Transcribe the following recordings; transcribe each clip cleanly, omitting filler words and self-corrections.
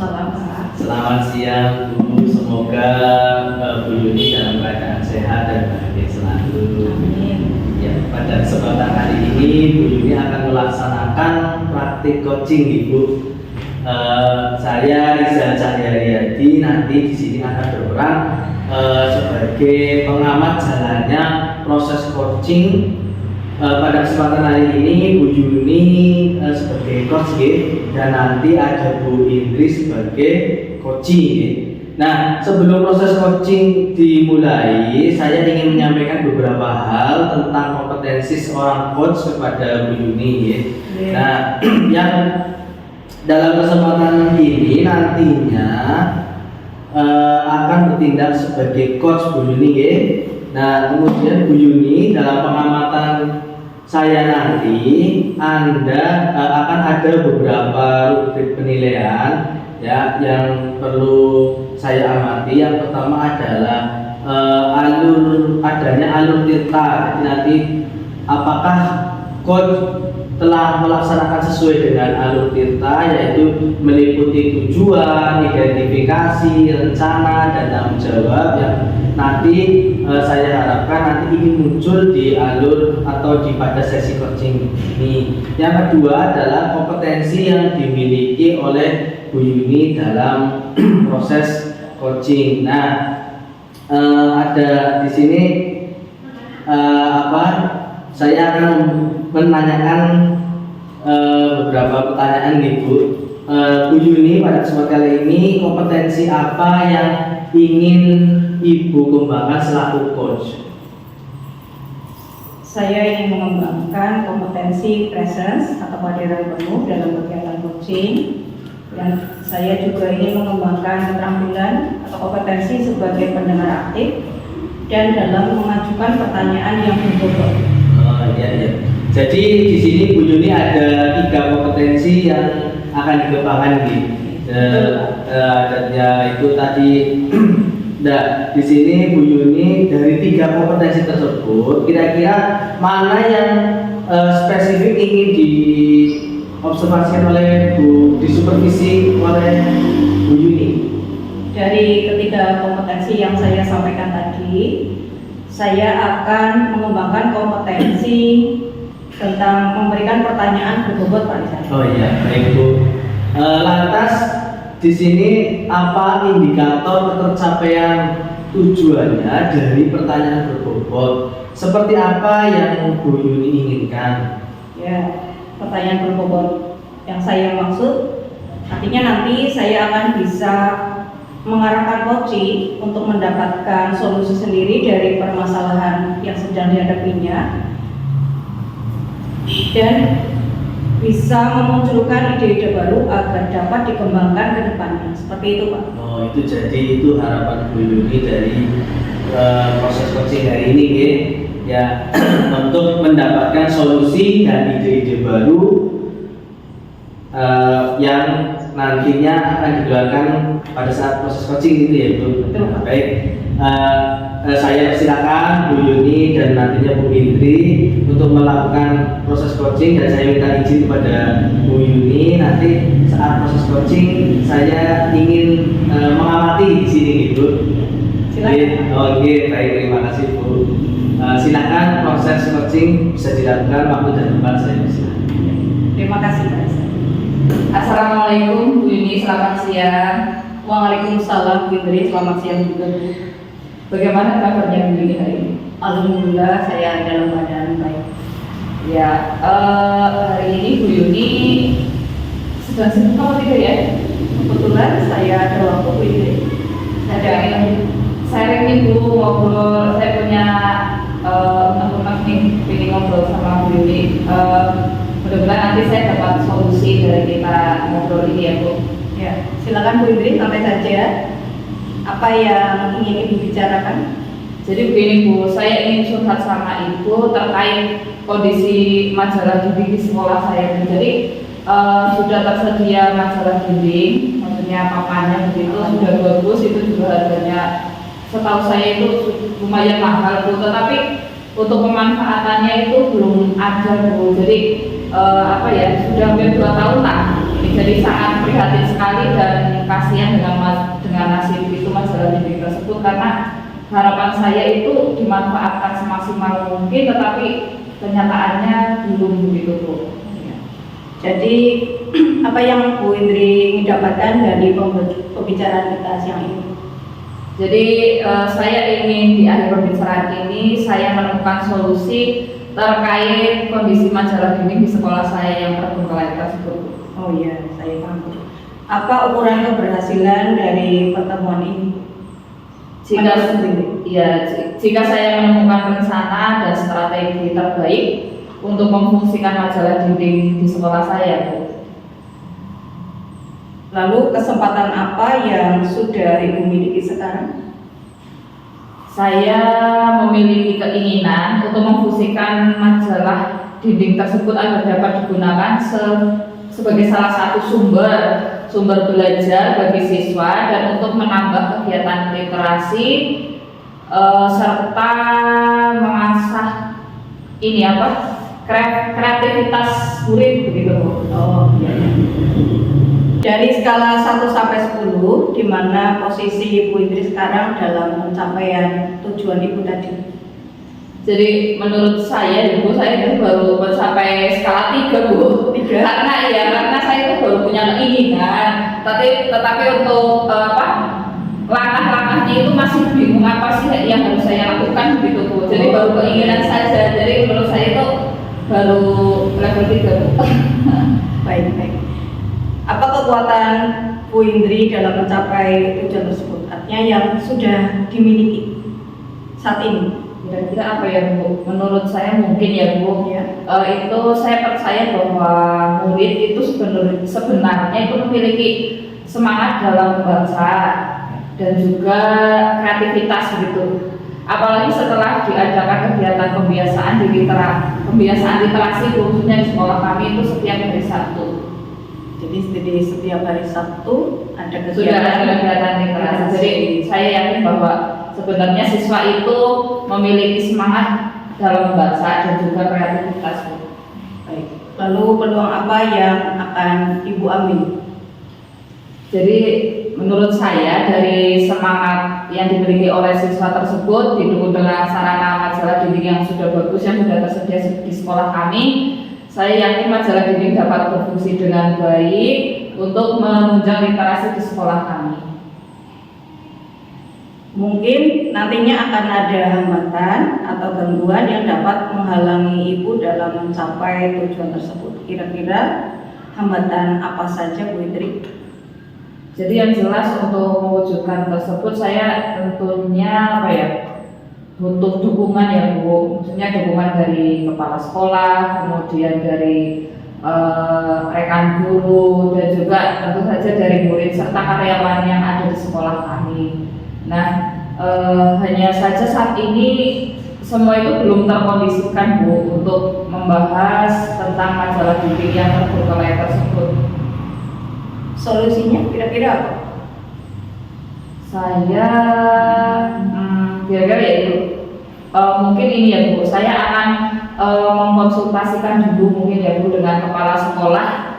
Waalaikumsalam, Pak. Selamat siang Bu, semoga Bu Yuni dalam keadaan sehat dan bahagia selalu. Amin. Ya, pada kesempatan hari ini Bu Yuni akan melaksanakan praktik coaching Ibu. Saya Rizal Cahyariyadi nanti di sini akan berperan sebagai pengamat jalannya proses coaching. Pada kesempatan hari ini Bu Yuni sebagai coach dan nanti ada Bu Indri sebagai coaching. Nah, sebelum proses coaching dimulai, saya ingin menyampaikan beberapa hal tentang kompetensi seorang coach kepada Bu Yuni. Nah, yang dalam kesempatan ini nantinya akan bertindak sebagai coach Bu Yuni. Nah, kemudian Bu Yuni dalam pengamatan saya nanti Anda akan ada beberapa rubrik penilaian ya yang perlu saya amati. Yang pertama adalah adanya alur tirta. Jadi nanti apakah coach telah melaksanakan sesuai dengan alur tirta, yaitu meliputi tujuan, identifikasi, rencana, dan tanggung jawab yang nanti saya harapkan nanti ingin muncul di alur atau pada sesi coaching ini. Yang kedua adalah kompetensi yang dimiliki oleh Bu Yuni dalam proses coaching. Nah, ada di sini saya akan menanyakan beberapa pertanyaan nih Bu. Bu Yuni pada kesempatan kali ini kompetensi apa yang ingin Ibu kembangkan selaku coach? Saya ingin mengembangkan kompetensi presence atau kehadiran penuh dalam kegiatan coaching, dan saya juga ingin mengembangkan keterampilan atau kompetensi sebagai pendengar aktif dan dalam mengajukan pertanyaan yang berbobot. Oh iya. Jadi di sini Bu Yuni ada 3 kompetensi yang akan dikembangkan nih. Itu tadi. Nah, di sini Bu Yuni dari 3 kompetensi tersebut, kira-kira mana yang spesifik ingin diobservasikan oleh Bu, disupervisi oleh Bu Yuni? Dari ketiga kompetensi yang saya sampaikan tadi, saya akan mengembangkan kompetensi tentang memberikan pertanyaan berbobot, Pak Rizal. Oh iya, baik Bu. Lantas di sini apa indikator tercapaian tujuannya dari pertanyaan berbobot? Seperti apa yang Bu Yuni inginkan? Ya, pertanyaan berbobot yang saya maksud artinya nanti saya akan bisa mengarahkan coaching untuk mendapatkan solusi sendiri dari permasalahan yang sedang dihadapinya dan bisa memunculkan ide-ide baru agar dapat dikembangkan ke depannya. Seperti itu, Pak. Oh, itu harapan Bu Yuni dari proses coaching hari ini ya untuk mendapatkan solusi dan ide-ide baru yang nantinya akan digelarkan pada saat proses coaching itu ya Bu. Betul. Baik, saya silakan Bu Yuni dan nantinya Bu Indri untuk melakukan proses coaching, dan saya minta izin kepada Bu Yuni nanti saat proses coaching saya ingin mengamati di sini gitu. Silakan. Oke, baik, terima kasih Bu. Silakan proses coaching bisa dilakukan, waktu dan tempat saya silakan. Terima kasih, Pak Rizal. Assalamualaikum Bu Yuni, selamat siang. Waalaikumsalam, Bu Indri, selamat siang juga, Bu. Bagaimana kabarnya Bu Yuni hari ini? Alhamdulillah saya dalam keadaan baik. Ya, hari ini Bu Yuni sedang sibuk apa tidak ya? Kebetulan saya ada waktu, Bu Indri. Ada yang sharing nih Bu, ngobrol. Saya punya unek-unek nih, ingin ngobrol sama Bu Yuni. Mudah-mudahan nanti saya dapat solusi dari kita ngobrol ini ya Bu. Ya, silakan Bu Indri, sampai saja. Apa yang ingin Ibu bicarakan? Jadi begini Bu, saya ingin curhat sama Ibu terkait kondisi majalah dinding di sekolah saya. Jadi sudah tersedia majalah dinding, maksudnya papannya begitu sudah bagus, itu juga harganya setahu saya itu lumayan mahal Bu. Tetapi untuk pemanfaatannya itu belum ada Bu. Jadi sudah hampir 2 tahun lah ini Jadi sangat prihatin sekali dan kasihan dengan nasib itu majalah dinding tersebut, karena harapan saya itu dimanfaatkan semaksimal mungkin, tetapi kenyataannya belum begitu Bu. Jadi apa yang Bu Indri ingin dapatkan dari pembicaraan kita siang ini? Jadi saya ingin di akhir pembicaraan ini saya menemukan solusi terkait kondisi majalah dinding di sekolah saya yang terbengkalai tersebut. Oh iya, saya paham. Apa ukuran keberhasilan dari pertemuan ini? Jika saya menemukan rencana dan strategi terbaik untuk memfungsikan majalah dinding di sekolah saya, Bu. Lalu kesempatan apa yang sudah Ibu miliki sekarang? Saya memiliki keinginan untuk memfungsikan majalah dinding tersebut agar dapat digunakan sebagai salah satu sumber belajar bagi siswa dan untuk menambah kegiatan literasi serta mengasah kreativitas murid begitu Bu. Oh iya. Dari skala 1 sampai 10, di mana posisi Ibu Indri sekarang dalam pencapaian tujuan Ibu tadi? Jadi menurut saya itu baru mencapai skala 3 Bu. 3? Karena saya itu baru punya keinginan, tetapi untuk langkah-langkahnya itu masih bingung apa sih yang harus saya lakukan gitu Bu. Jadi baru keinginan saja. Jadi menurut saya itu baru level 3 Bu. Baik. Apa kekuatan Bu Indri dalam mencapai tujuan tersebut? Artinya yang sudah dimiliki saat ini. Kira-kira apa ya Bu? Menurut saya mungkin ya Bu, itu saya percaya bahwa murid itu sebenarnya itu memiliki semangat dalam membaca dan juga kreativitas gitu. Apalagi setelah diadakan kegiatan pembiasaan literasi khususnya di sekolah kami itu setiap hari Sabtu. Jadi setiap hari Sabtu ada Sudah ada kegiatan literasi. Jadi saya yakin bahwa sebenarnya siswa itu memiliki semangat dalam membaca dan juga kreativitas. Baik. Lalu peluang apa yang akan Ibu ambil? Jadi menurut saya dari semangat yang dimiliki oleh siswa tersebut didukung dengan sarana majalah dinding yang sudah bagus yang sudah tersedia di sekolah kami, saya yakin majalah dinding dapat berfungsi dengan baik untuk menunjang literasi di sekolah kami. Mungkin nantinya akan ada hambatan atau gangguan yang dapat menghalangi Ibu dalam mencapai tujuan tersebut. Kira-kira hambatan apa saja Bu Indri? Jadi yang jelas untuk mewujudkan tersebut saya tentunya butuh dukungan ya Bu. Maksudnya dukungan dari kepala sekolah, kemudian dari rekan guru dan juga tentu saja dari murid serta karyawan yang ada di sekolah kami. Nah, hanya saja saat ini semua itu belum terkondisikan Bu untuk membahas tentang majalah dinding yang terbengkalai tersebut. Solusinya kira-kira apa? Saya kira-kira ya itu mungkin ini ya Bu, saya akan mengkonsultasikan dulu mungkin ya Bu dengan kepala sekolah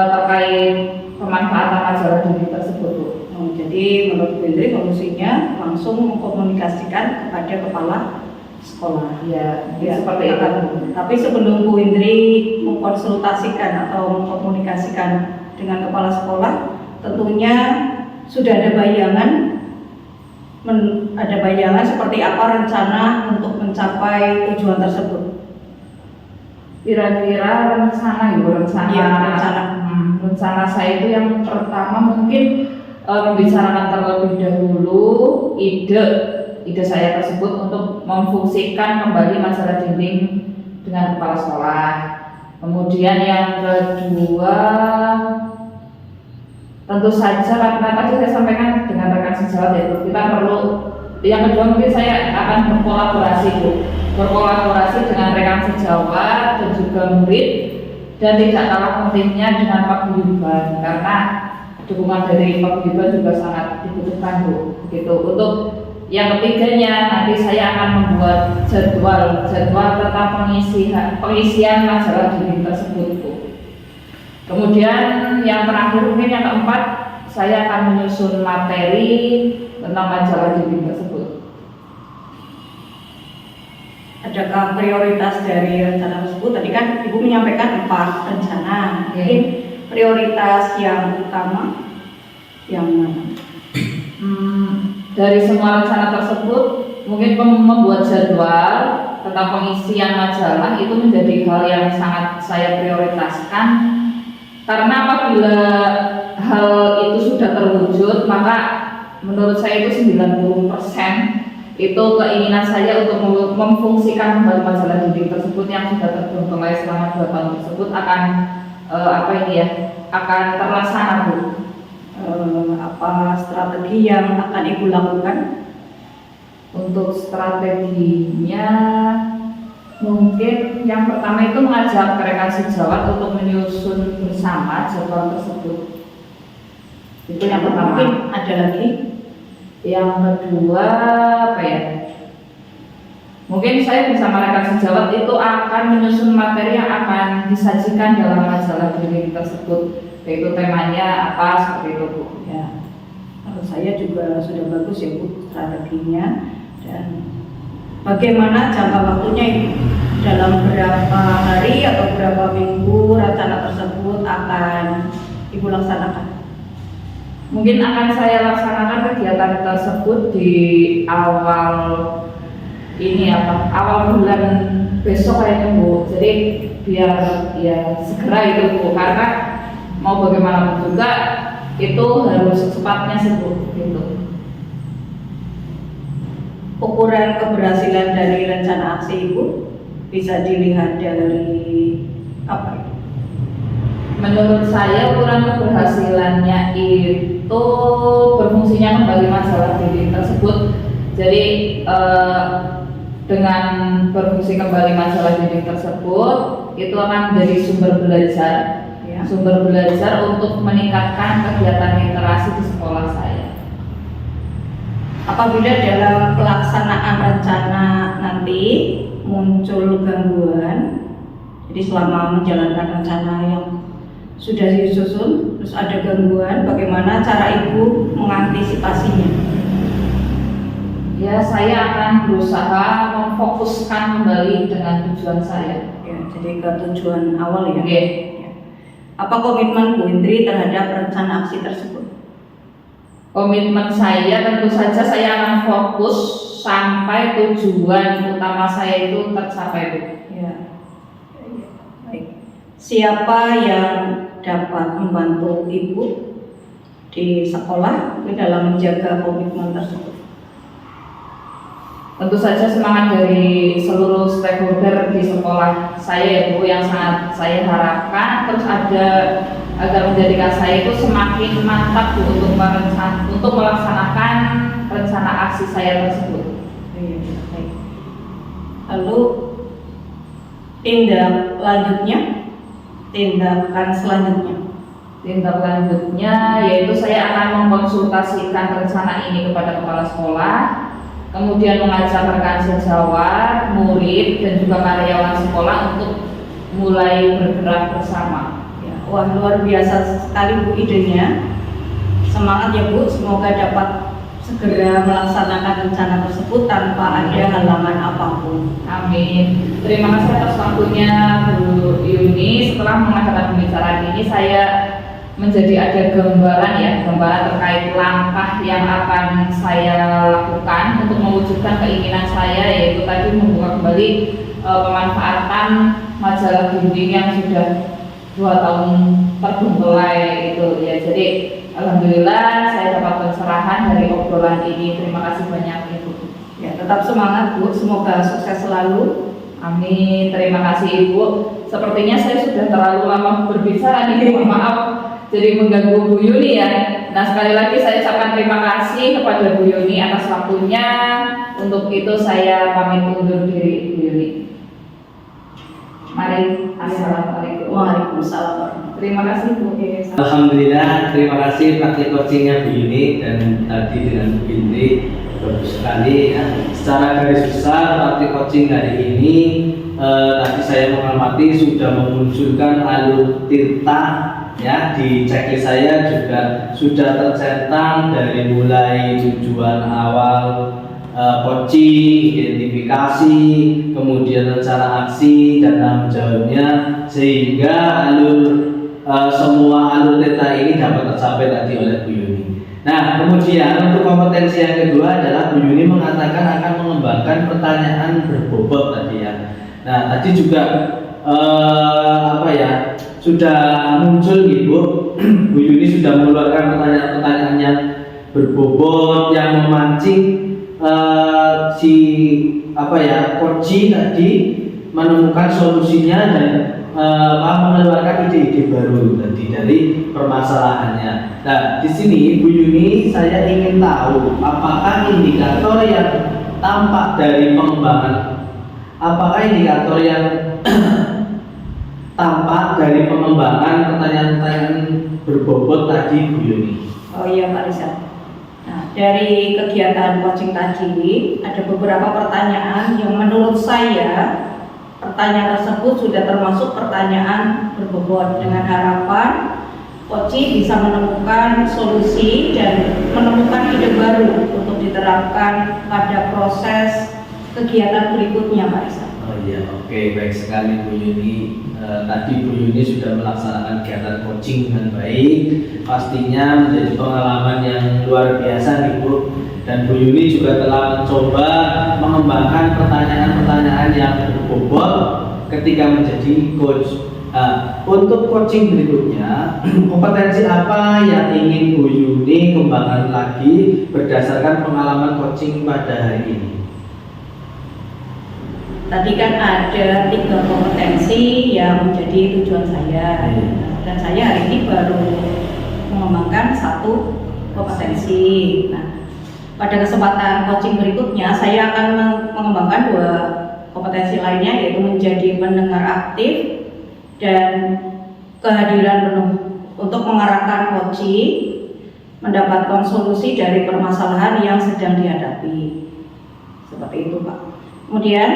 terkait pemanfaatan majalah dinding tersebut Bu. Jadi menurut Bu Indri solusinya langsung mengkomunikasikan kepada kepala sekolah. Ya seperti itu. Tapi sebelum Bu Indri mengkonsultasikan atau mengkomunikasikan dengan kepala sekolah, tentunya sudah ada bayangan seperti apa rencana untuk mencapai tujuan tersebut. Kira-kira rencana saya itu yang pertama mungkin membicarakan terlebih dahulu ide saya tersebut untuk memfungsikan kembali majalah dinding dengan kepala sekolah. Kemudian yang kedua, tentu saja karena tadi saya sampaikan dengan rekan sejawat yaitu kita perlu. Yang kedua mungkin saya akan berkolaborasi dengan rekan sejawat dan juga murid, dan tidak kalah pentingnya dengan paguyuban karena dukungan dari paguyuban juga sangat dibutuhkan Bu. Begitu. Untuk yang ketiganya nanti saya akan membuat jadwal tentang pengisian majalah dinding tersebut Bu. Kemudian yang terakhir mungkin yang keempat, saya akan menyusun materi tentang majalah bimbing tersebut. Adakah prioritas dari rencana tersebut? Tadi kan Ibu menyampaikan 4 rencana. Mungkin prioritas yang utama yang mana? Dari semua rencana tersebut, mungkin membuat jadwal tentang pengisian majalah itu menjadi hal yang sangat saya prioritaskan, karena apabila hal itu sudah terwujud, maka menurut saya itu 90% itu keinginan saya untuk memfungsikan kembali majalah bimbing tersebut yang sudah terbengkalai selama 2 tahun tersebut akan akan terlaksana, Bu. Apa strategi yang akan Ibu lakukan? Untuk strateginya mungkin yang pertama itu mengajak mereka sejawat untuk menyusun bersama jadwal tersebut. Itu yang pertama. Mungkin ada lagi. Yang kedua apa ya? Mungkin saya bersama rekan sejawat itu akan menyusun materi yang akan disajikan dalam majalah bimbing tersebut, yaitu temanya apa, seperti itu, Bu. Ya, menurut saya juga sudah bagus ya Bu strateginya. Dan bagaimana jangka waktunya Ibu? Dalam berapa hari atau berapa minggu rencana tersebut akan Ibu laksanakan? Mungkin akan saya laksanakan kegiatan tersebut di awal bulan besok kayaknya, Bu. Jadi biar ya segera itu, Bu, karena mau bagaimanapun juga itu harus secepatnya sih, Bu, gitu. Ukuran keberhasilan dari rencana aksi Ibu bisa dilihat dari apa itu? Menurut saya ukuran keberhasilannya itu berfungsinya kembali majalah bimbing tersebut. Jadi dengan berfungsi kembali majalah bimbing tersebut itu akan menjadi sumber belajar, Ya. sumber belajar untuk meningkatkan kegiatan literasi di sekolah saya. Apabila dalam pelaksanaan rencana nanti muncul gangguan, jadi selama menjalankan rencana yang sudah disusun terus ada gangguan, bagaimana cara Ibu mengantisipasinya? Ya, saya akan berusaha memfokuskan kembali dengan tujuan saya. Ya, jadi ke tujuan awal ya. Oke. Ya. Apa komitmen Bu Indri terhadap rencana aksi tersebut? Komitmen saya tentu saja saya akan fokus sampai tujuan utama saya itu tercapai, Bu. Ya. Baik. Siapa yang dapat membantu Ibu di sekolah dalam menjaga komitmen tersebut? Tentu saja semangat dari seluruh stakeholder di sekolah saya ya, Bu, yang sangat saya harapkan terus ada agar menjadikan saya itu semakin mantap, Bu, untuk melaksanakan rencana aksi saya tersebut. Iya, baik. Lalu tindakan selanjutnya. Tindak lanjutnya yaitu saya akan mengkonsultasikan rencana ini kepada kepala sekolah, kemudian mengajak rekan sejawat, murid, dan juga karyawan sekolah untuk mulai bergerak bersama. Ya, wah, luar biasa sekali Bu idenya. Semangat ya Bu, semoga dapat segera melaksanakan rencana tersebut tanpa ada halangan apapun. Amin. Terima kasih atas waktunya Bu Yuni. Setelah mengadakan pembicaraan ini saya menjadi ada gambaran terkait langkah yang akan saya lakukan untuk mewujudkan keinginan saya, yaitu tadi membuka kembali pemanfaatan majalah bimbing yang sudah 2 tahun terbengkalai itu ya. Jadi alhamdulillah saya dapat pencerahan dari obrolan ini. Terima kasih banyak Ibu. Ya, tetap semangat Bu, semoga sukses selalu. Amin. Terima kasih Ibu. Sepertinya saya sudah terlalu lama berbicara nih, mohon maaf jadi mengganggu Bu Yuni ya. Nah, sekali lagi saya ucapkan terima kasih kepada Bu Yuni atas waktunya. Untuk itu saya pamit undur diri, Bu Yuni. Mari, assalamualaikum. Waalaikumsalam. Terima kasih Bu. Alhamdulillah, terima kasih praktik coachingnya Bu Yuni dan tadi dengan Bu Indri. Bagus sekali ya. Secara garis besar praktik coaching hari ini tadi saya mengamati sudah memunculkan alur tirta Ya, di checklist saya juga sudah tercentang dari mulai tujuan awal coaching, identifikasi, kemudian rencana aksi dan tanggung jawabnya, sehingga semua alur theta ini dapat tercapai tadi oleh Bu Yuni. Nah, kemudian untuk kompetensi yang kedua adalah Bu Yuni mengatakan akan mengembangkan pertanyaan berbobot tadi ya. Nah, tadi juga sudah muncul gitu. Bu Yuni sudah mengeluarkan pertanyaan-pertanyaan yang berbobot yang memancing coaching tadi menemukan solusinya dan mengeluarkan ide-ide baru tadi dari permasalahannya. Nah, di sini Bu Yuni saya ingin tahu apakah indikator yang tampak dari pengembangan, apakah indikator yang tampak dari pengembangan pertanyaan-pertanyaan berbobot tadi Bu Yuni. Oh iya Pak Rizal. Nah, dari kegiatan coaching tadi ada beberapa pertanyaan yang menurut saya pertanyaan tersebut sudah termasuk pertanyaan berbobot, dengan harapan coaching bisa menemukan solusi dan menemukan ide baru untuk diterapkan pada proses kegiatan berikutnya Pak Rizal. Oh iya, oke, baik sekali Bu Yuni. Tadi Bu Yuni sudah melaksanakan kegiatan coaching dengan baik, pastinya menjadi pengalaman yang luar biasa nih Bu. Dan Bu Yuni juga telah mencoba mengembangkan pertanyaan-pertanyaan yang berbobot ketika menjadi coach. Untuk coaching berikutnya, kompetensi apa yang ingin Bu Yuni kembangkan lagi berdasarkan pengalaman coaching pada hari ini? Tadi kan ada 3 kompetensi yang menjadi tujuan saya, dan saya hari ini baru mengembangkan 1 kompetensi. Nah, pada kesempatan coaching berikutnya saya akan mengembangkan 2 kompetensi lainnya, yaitu menjadi pendengar aktif dan kehadiran penuh untuk mengarahkan coaching mendapatkan solusi dari permasalahan yang sedang dihadapi. Seperti itu Pak. Kemudian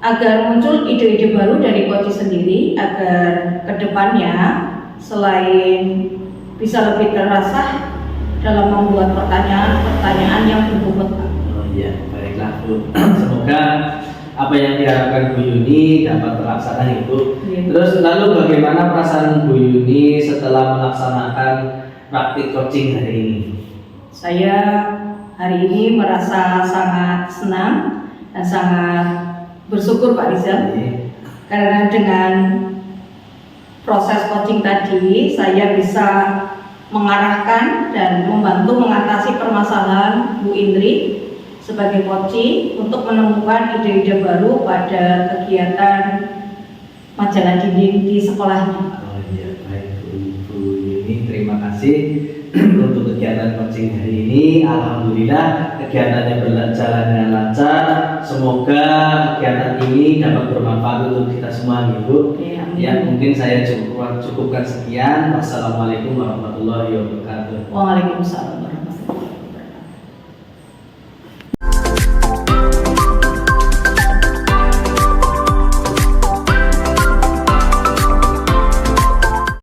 agar muncul ide-ide baru dari coach sendiri, agar kedepannya selain bisa lebih terasa dalam membuat pertanyaan-pertanyaan yang berbobot. Oh iya, baiklah Bu. Semoga apa yang diharapkan Bu Yuni dapat terlaksana Ibu. Terus lalu bagaimana perasaan Bu Yuni setelah melaksanakan praktik coaching hari ini? Saya hari ini merasa sangat senang dan sangat bersyukur Pak Rizal, karena dengan proses coaching tadi saya bisa mengarahkan dan membantu mengatasi permasalahan Bu Indri sebagai coaching untuk menemukan ide-ide baru pada kegiatan majalah dinding di sekolahnya. Oh iya, baik Bu Yuni, terima kasih untuk kegiatan coaching hari ini. Alhamdulillah kegiatannya berjalan dengan lancar. Semoga kegiatan ini dapat bermanfaat untuk kita semua Ibu. Ya, mungkin saya cukupkan sekian. Wassalamualaikum warahmatullahi wabarakatuh. Waalaikumsalam.